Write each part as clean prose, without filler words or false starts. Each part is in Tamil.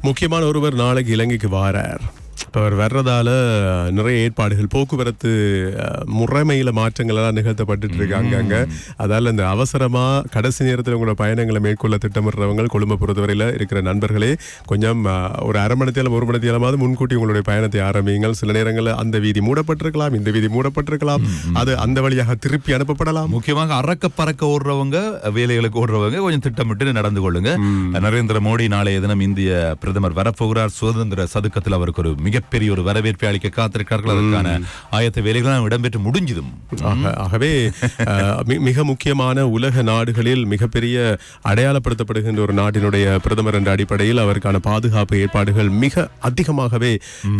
முக்கியமான ஒருவர் நாளைக்கு இலங்கைக்கு வாரார். இப்போ அவர் வர்றதால நிறைய ஏற்பாடுகள் போக்குவரத்து முறைமையில மாற்றங்கள் எல்லாம் நிகழ்த்தப்பட்டு இருக்காங்க அங்க. அதால இந்த அவசரமா கடைசி நேரத்தில் உங்களோட பயணங்களை மேற்கொள்ள திட்டமிடுறவங்க கொழும்பை பொறுத்தவரையில இருக்கிற நண்பர்களே கொஞ்சம் ஒரு அரை மணி நேரம் 1 மணி நேரமாவது முன்கூட்டி உங்களுடைய பயணத்தை ஆரம்பிங்கள். சில நேரங்களில் அந்த வீதி மூடப்பட்டிருக்கலாம், இந்த வீதி மூடப்பட்டிருக்கலாம், அது அந்த வழியாக திருப்பி அனுப்பப்படலாம். முக்கியமாக அறக்க பறக்க ஓடுறவங்க, வேலைகளுக்கு ஓடுறவங்க கொஞ்சம் திட்டமிட்டு நடந்து கொள்ளுங்க. நரேந்திர மோடி நாளைய தினம் இந்திய பிரதமர் வரப்போகிறார். சுதந்திர சதுக்கத்தில் அவருக்கு ஒரு மிகப்பெரிய ஒரு வரவேற்பை அளிக்க காத்திருக்கிறார்கள். அதற்கான ஆயத்த வேலைகள் இடம்பெற்று முடிஞ்சதும். ஆகவே மிக முக்கியமான உலக நாடுகளில் மிகப்பெரிய அடையாளப்படுத்தப்படுகின்ற ஒரு நாட்டினுடைய பிரதமர் என்ற அடிப்படையில் அவருக்கான பாதுகாப்பு ஏற்பாடுகள் மிக அதிகமாகவே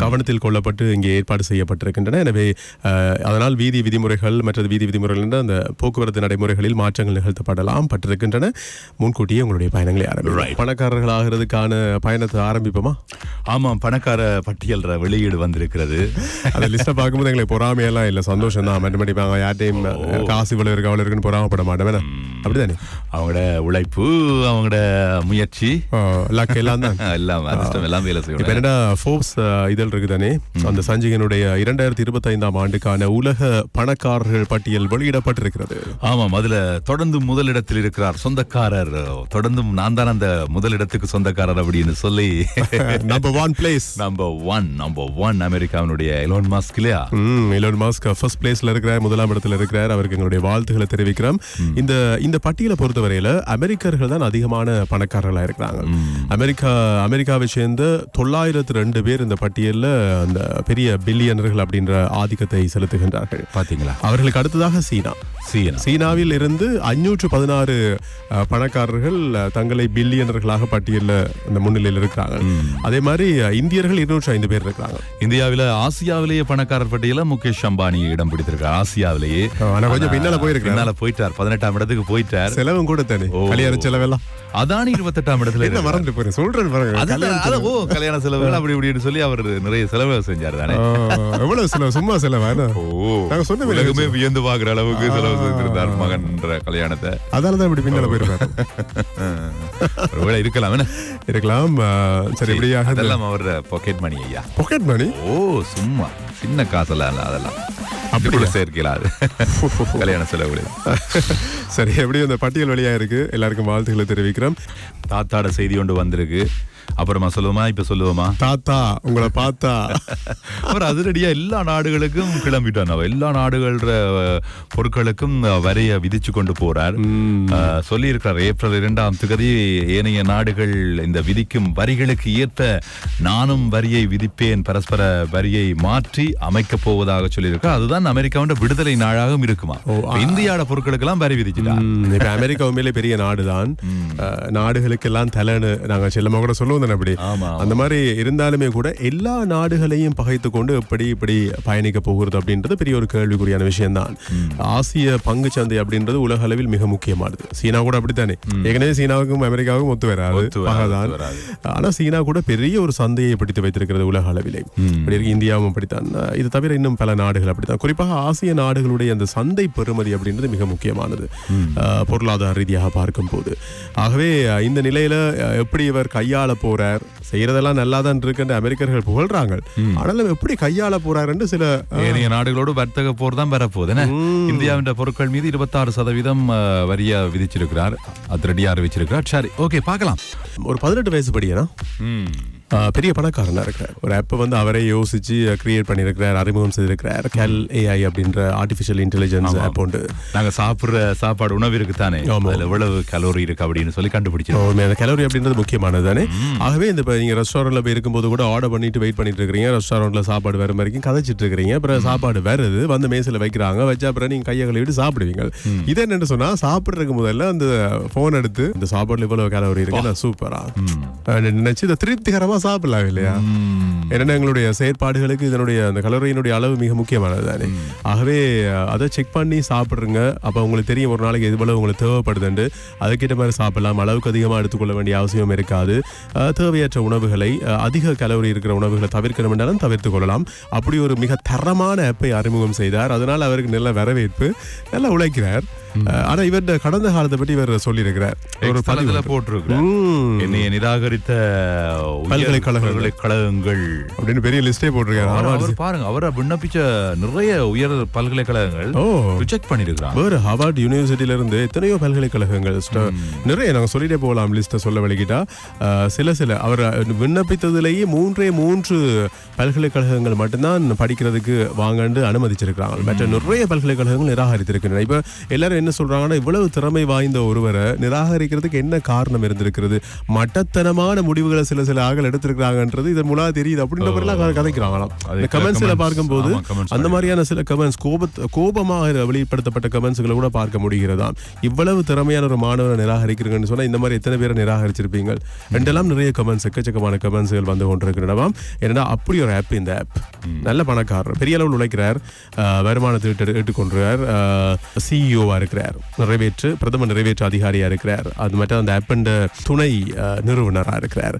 கவனத்தில் கொள்ளப்பட்டு இங்கே ஏற்பாடு செய்யப்பட்டிருக்கின்றன. எனவே அதனால் வீதி விதிமுறைகள் மற்றது வீதி விதிமுறைகள் என்ற அந்த போக்குவரத்து நடைமுறைகளில் மாற்றங்கள் நிகழ்த்தப்படலாம் பட்டிருக்கின்றன. முன்கூட்டியே உங்களுடைய பயணங்களை ஆரம்பிக்கும். பணக்காரர்கள் ஆகிறதுக்கான பயணத்தை ஆரம்பிப்போமா? ஆமாம், பணக்கார பட்டியல் வெளியீடு வந்திருக்கிறது. அந்த லிஸ்ட்டை பார்க்கும்போது எங்களுக்கு பொறாமையெல்லாம் இல்லை, சந்தோஷம் தான். மறுபடியும் யார்ட்டையும் காசு இவ்வளவு இருக்கு அவ்வளவு இருக்குன்னு பொறாமப்பட மாட்டேன். அப்படிதானே? அவங்களோட உழைப்பு, அவங்களோட முயற்சி, லக் எல்லாம் தான் எல்லாம் வேலை செய்யும். இப்ப என்னடா ஃபோர்ப்ஸ் இதழ் இருக்குதானே, அந்த சஞ்சிகையினுடைய 2025ஆம் ஆண்டுக்கான உலக பணக்காரர்கள் பட்டியல் வெளியிடப்பட்டிருக்கிறது. ஆமாம், அதுல தொடர்ந்து முதலிடத்தில் இருக்கிறார் சொந்தக்காரர். தொடர்ந்தும் நான் தான் அந்த முதலிடத்துக்கு சொந்தக்காரர் அப்படின்னு சொல்லி நம்பர் ஒன் அமெரிக்காவினுடைய எலோன் மாஸ்க் இல்லையா? எலோன் மாஸ்க் ஃபர்ஸ்ட் பிளேஸ்ல இருக்கிறார், முதலாம் இடத்துல இருக்கிறார். அவருக்கு எங்களுடைய வாழ்த்துக்களை தெரிவிக்கிறோம். இந்த பட்டியலை பொறுத்தவரையில அமெரிக்கர்கள் தான் அதிகமான பணக்காரர்களா இருக்கிறாங்க. அமெரிக்காவை சேர்ந்த 902 பேர் இந்த பட்டியலில் அந்த பெரிய பில்லியனர்கள் அப்படின்ற ஆதிக்கத்தை செலுத்துகின்றார்கள். பாத்தீங்களா? அவர்களுக்கு அடுத்ததாக சீனாவில் இருந்து 516 பணக்காரர்கள் தங்களை பில்லியனர்களாக பட்டியலில் அந்த முன்னிலையில் இருக்கிறாங்க. அதே மாதிரி இந்தியர்கள் 205 பேர் இருக்கிறாங்க. இந்தியாவில ஆசியாவிலேயே பணக்காரர் பட்டியல முகேஷ் அம்பானி இடம் பிடித்திருக்கார். ஆசியாவிலேயே கொஞ்சம் பின்னால போயிட்டார், 18ஆம் இடத்துக்கு போயிட்டார். செலவும் கூட தானே, கல்யாண செலவெல்லாம். அதானி 28ஆம் இடத்துல மறந்து போறேன், சொல்றேன் பாருங்க. கல்யாண செலவுகள் அப்படி இப்படின்னு சொல்லி அவர் நிறைய செலவு செஞ்சாரு தானே. எவ்வளவு செலவு? சும்மா செலவா? உலகமே வியந்து பாக்குற அளவுக்கு செலவு செஞ்சிருந்தார் மகன்ற கல்யாணத்தை. அதனாலதான் இப்படி பின்னால போயிருக்காரு. ஒருவேளை இருக்கலாம். சரி, இப்படியாக அதெல்லாம் அவர் பாக்கெட் மணி. ஐயா, பாக்கெட் மணி? சும்மா சின்ன காசெல்லாம் அதெல்லாம் அப்படி சேர்க்கிறாரு கல்யாண செலவு. சரி, எப்படியும் இந்த பட்டியல் வழியா இருக்கு. எல்லாருக்கும் வாழ்த்துக்களை தெரிவிக்கிறோம். தாத்தாட செய்தி ஒன்று வந்திருக்கு. அப்புறமா சொல்லுவோமா? இப்ப சொல்லுவோமா? தாத்தா உங்களை பார்த்தா அவர் அதிரடியா எல்லா நாடுகளுக்கும் கிளம்பிட்டார். எல்லா நாடுகள் பொருட்களுக்கும் வரைய விதிச்சு கொண்டு போறார். சொல்லி இருக்கிறார், ஏப்ரல் 2ஆம் தேதி ஏனைய நாடுகள் இந்த விதிக்கும் வரிகளுக்கு ஏற்ப நானும் வரியை விதிப்பேன், பரஸ்பர வரியை மாற்றி அமைக்க போவதாக சொல்லியிருக்கார். அதுதான் அமெரிக்காவோட விடுதலை நாளாகவும் இருக்குமா. இந்தியாவோட பொருட்களுக்கு எல்லாம் வரி விதிச்சுட்டார். இப்ப அமெரிக்கா உண்மையிலே பெரிய நாடுதான், நாடுகளுக்கு எல்லாம் தலைன்னு நாங்க செல்லமா கூட சொல்லுவோம். அப்படி அந்த மாதிரி இருந்தாலுமே கூட எல்லா நாடுகளையும் பகைத்து கொண்டு இப்படி பயணிக்க போகிறது அப்படின்றது பெரிய ஒரு கேள்விக்குறியான விஷயம் தான். ஆசிய பங்கு சந்தை அப்படின்றது உலக அளவில் மிக முக்கியமானது. சீனா கூட அப்படித்தானே, ஏற்கனவே சீனாவுக்கும் அமெரிக்காவுக்கும் ஒத்து வராது. ஆனா சீனா கூட பெரிய ஒரு சந்தையை பிடித்து வைத்திருக்கிறது உலக அளவிலே. இந்தியாவும் அப்படித்தான். இது தவிர இன்னும் பல நாடுகள் அப்படித்தான். குறிப்பாக ஆசிய நாடுகளுடைய அந்த சந்தை பெறுமதி அப்படின்றது மிக முக்கியமானது பொருளாதார ரீதியாக பார்க்கும் போது. ஆகவே இந்த நிலையில எப்படி இவர் கையாள போறார், செய்யறதெல்லாம் நல்லா தான் இருக்கு அமெரிக்கர்கள் புகழ்றாங்க. ஆனாலும் எப்படி கையாள போறாருன்னு சில ஏனைய நாடுகளோடு வர்த்தக போர் தான் வரப்போகுது. இந்தியாவின் பொருட்கள் மீது 26% வரியா விதிச்சிருக்கிறார், அதிரடியா அறிவிச்சிருக்கிறார். சரி, ஓகே, பார்க்கலாம். ஒரு 18 வயசு படியா பெரிய பணக்காரனா இருக்கிறார். ஒரு ஆப் வந்து அவரே யோசிச்சு கிரியேட் பண்ணிருக்கிறார், அறிமுகம் செய்திருக்கிறார். கேல் ஏஐ அப்படின்ற ஆர்டிபிஷியல் இன்டெலிஜென்ஸ் ஆப் உண்டு. நாங்க சாப்பிடுற சாப்பாடு உணவு இருக்கு தானே, எவ்வளவு கலோரி இருக்கு அப்படின்னு சொல்லி கண்டுபிடிச்சோம். அந்த கலோரி அப்படின்றது முக்கியமானது தானே. ஆகவே இந்த நீங்க ரெஸ்டாரண்ட்ல போய் இருக்கும்போது கூட ஆர்டர் பண்ணிட்டு வெயிட் பண்ணிட்டு இருக்கீங்க, ரெஸ்டாரண்ட்ல சாப்பாடு வர வரைக்கும் கதைச்சிட்டு இருக்கிறீங்க. அப்புறம் சாப்பாடு வருது, வந்து மேசில வைக்கிறாங்க, வச்சா அப்புறம் நீங்க கையை கழுவிட்டு சாப்பிடுவீங்க. இது என்னன்னு சொன்னா, சாப்பிடுறதுக்கு முதல்ல அந்த போன் எடுத்து இந்த சாப்பாடுல இவ்வளவு கலோரி இருக்கு சூப்பரா நினைச்சு இதை திருப்திகரமா சாப்பிடலாம் இல்லையா? ஏன்னா எங்களுடைய செயற்பாடுகளுக்கு இதனுடைய அந்த கலோரியினுடைய அளவு மிக முக்கியமானது தானே. ஆகவே அதை செக் பண்ணி சாப்பிடுங்க. அப்ப உங்களுக்கு தெரியும் ஒரு நாளைக்கு எவ்வளவு உங்களுக்கு தேவைப்படுதுண்டு, அதுக்கிட்ட மாதிரி சாப்பிடலாம். அளவுக்கு அதிகமாக எடுத்துக்கொள்ள வேண்டிய அவசியம் இருக்காது. தேவையற்ற உணவுகளை, அதிக கலோரி இருக்கிற உணவுகளை தவிர்க்கணும் என்றாலும் தவிர்த்து கொள்ளலாம். அப்படி ஒரு மிக தரமான ஆப்பை அறிமுகம் செய்தார். அதனால் அவருக்கு நல்ல வரவேற்பு, நல்லா உழைக்கிறார். ஆனா இவருடைய கடந்த காலத்தை பற்றி இவர் சொல்லியிருக்கிறார் ஒரு பதிவுல போட்டிருக்கிறார். என்னைய நிராகரித்த பல்கலைக்கழகங்கள் அப்படின்னு பெரிய லிஸ்டே போட்டிருக்காரு. பாருங்க, அவரை விண்ணப்பிச்ச நிறைய உயர் பல்கலைக்கழகங்கள் ரிஜெக்ட் பண்ணிருக்காங்க. வேற ஹார்வர்ட் யூனிவர்சிட்டியில இருந்து எத்தனையோ பல்கலைக்கழகங்கள் நிறைய நாங்க சொல்லிட்டே போகலாம் லிஸ்ட சொல்ல வழிகிட்டா. சில அவர் விண்ணப்பித்ததுலேயே 3 பல்கலைக்கழகங்கள் மட்டும்தான் படிக்கிறதுக்கு வாங்கன்னு அனுமதிச்சிருக்கிறாங்க. மற்ற நிறைய பல்கலைக்கழகங்கள் நிராகரித்திருக்கின்றன. இப்ப எல்லாரும் என்ன சொல்றாங்கன்னா, இவ்வளவு திறமை வாய்ந்த ஒருவரை நிராகரிக்கிறதுக்கு என்ன காரணம் இருந்திருக்கிறது, மட்டத்தனமான முடிவுகளை சில ஆகல் எடுத்திருக்கிறாங்கன்றது இதன் மூலம் தெரியுது அப்படின்ற மாதிரிலாம் கதைக்கிறாங்களாம். இந்த கமெண்ட்ஸ்ல பார்க்கும்போது அந்த மாதிரியான சில கமெண்ட்ஸ் கோபமாக வெளிப்படுத்தப்பட்ட கமெண்ட்ஸ்களை கூட பார்க்க முடிகிறதா. இவ்வளவு திறமையான ஒரு மாணவரை நிராகரிக்கிறீங்கன்னு சொன்னா இந்த மாதிரி எத்தனை பேரை நிராகரிச்சிருப்பீங்க ரெண்டெல்லாம் நிறைய கமெண்ட்ஸ், எக்கச்சக்கமான கமெண்ட்ஸ்கள் வந்து கொண்டிருக்கிறனவாம். ஏன்னா அப்படி ஒரு ஆப் இந்த ஆப். நல்ல பணக்காரர், பெரிய அளவில் உழைக்கிறார், வருமானத்தை ஏற்றுக்கொண்டார், சிஇஓவா இருக்கிறார், பிரதம நிறைவேற்று அதிகாரியா இருக்கிறார், அது மட்டும் அந்த ஆப் துணை நிறுவனராக இருக்கிறார்.